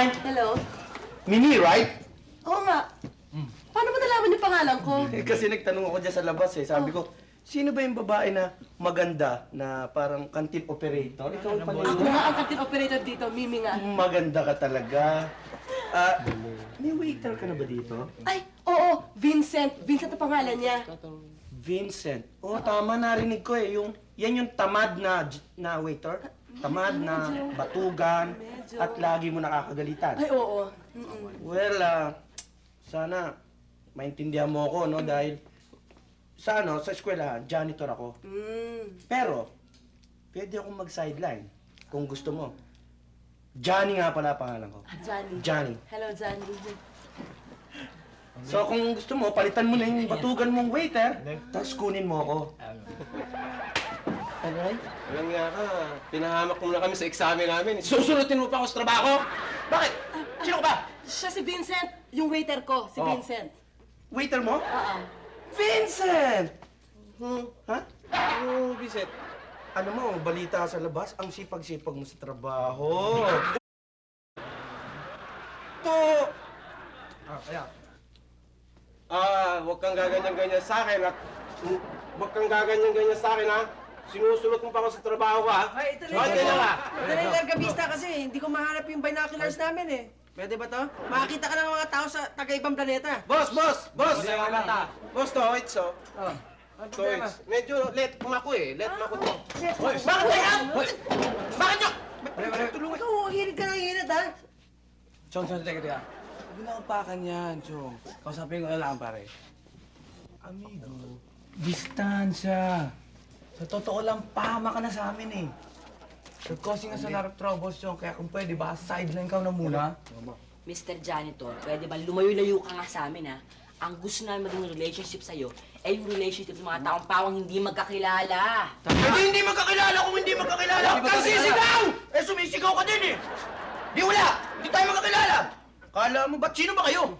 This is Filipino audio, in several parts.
Hi! Hello? Mimi, right? Oo nga. Paano mo nalaman yung pangalan ko? Kasi nagtanong ako dyan sa labas eh. Sabi ko, sino ba yung babae na maganda na parang canteen operator? Ikaw pala Ako yun. nga ang canteen operator dito, Mimi nga. Maganda ka talaga. May waiter ka na ba dito? Ay, oo, Vincent. Vincent ang pangalan niya. Vincent. Oo, tama, narinig ko eh. Yan yung tamad na waiter. Tamad na batugan Medyo. at lagi mo nakakagalitan. Ay, oo. Well, sana maintindihan mo ako, no? Dahil sa eskwela, janitor ako. Pero, pwede akong mag-sideline kung gusto mo. Johnny nga pala pangalan ko. Johnny. Johnny. Hello, Johnny. So kung gusto mo, palitan mo na yung batugan mong waiter, tapos kunin mo ako. Alright? Walang nga ka, pinahamak mo na kami sa examen namin. Susunutin mo pa ako sa trabaho? Bakit? Sino ka ba? Siya si Vincent, yung waiter ko, si Oh. Vincent. Waiter mo? Oo. Vincent! Ha? Oo, Vincent. Ano mo, balita sa labas, ang sipag-sipag mo sa trabaho. Huwag kang gaganyan-ganyan sa akin at huwag kang gaganyan-ganyan sa akin, ha? Sinusulot mo pa ako sa trabaho ko, ha? Ay, ito Bakit ganyan ka? Ito na yung largabista kasi hindi ko mahanap yung binoculars namin eh. Pwede ba to? Makakita ka ng mga tao sa taga-ibang planeta. Boss! Boss, to, it's so. Ano To, problema? it's. Medyo let mako eh. Let mako to. Hoy, Bakit ganyan? Bakit nyo? tulungan. Ikaw, hirit ka ng hirit ha? Chong, teka. Huwag na upakan yan, Chong. Kausapin ko na lang, pare. Amigo, distansya. Sa totoo lang, pahama ka na sa amin eh. You're causing us a lot of troubles, Chong. Kaya kung pwede ba, sideline ka na muna. Mr. Janitor, pwede ba lumayo-layo ka nga sa amin, ha? Ang gusto namin maging relationship sa'yo ay yung relationship ng mga taong pawang hindi magkakilala. Hindi magkakilala kung hindi magkakilala! Kasi sigaw! Eh, sumisigaw ka din eh! Di wala! Hindi tayo magkakilala! Kala mo, ba't sino ba kayo?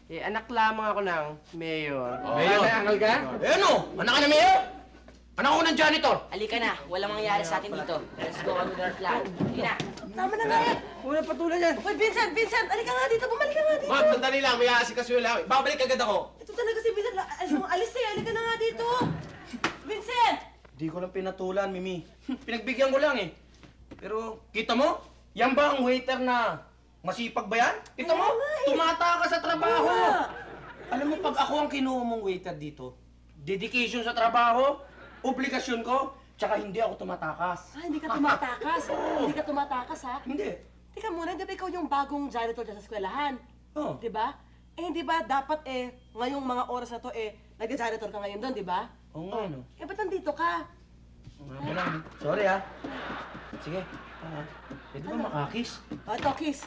Eh, anak lamang ako ng mayor. Mayor. Angal ka? Eh ano? Anak ka na mayor? Anak ako ng janitor! Halika na, walang mangyayari sa atin dito. Let's go on with our plan. Hindi na. Tama na nga yan. Wala patulan yan. Hoy, Vincent! Vincent! Alika nga dito! Bumalik ka nga dito! Ma'am, sandali lang. May aasikaso yung lang. Babalik agad ako. Ito talaga si Vincent. Alis eh! Alika na nga dito! Vincent! Di ko lang pinatulan, Mimi. Pinagbigyan ko lang eh. Pero, kita mo? Yan ba ang waiter na masipag ba yan? Kita mo? Tumata ka sa trabaho! Alam mo, pag ako ang kinuha mong waiter dito, dedication sa trabaho, obligasyon ko, tsaka hindi ako tumatakas. Hindi ka tumatakas. Hindi ka tumatakas, ha? Hindi. Teka muna, di ba ikaw yung bagong janitor dyan sa eskwelahan? Oh. Di ba? Hindi ba dapat ngayong mga oras na to nag-janitor ka ngayon doon, di ba? Oo nga, no? Ba't nandito ka? Ano lang. Sorry, ha? Sige. Pwede ba makakis? Ito, kiss.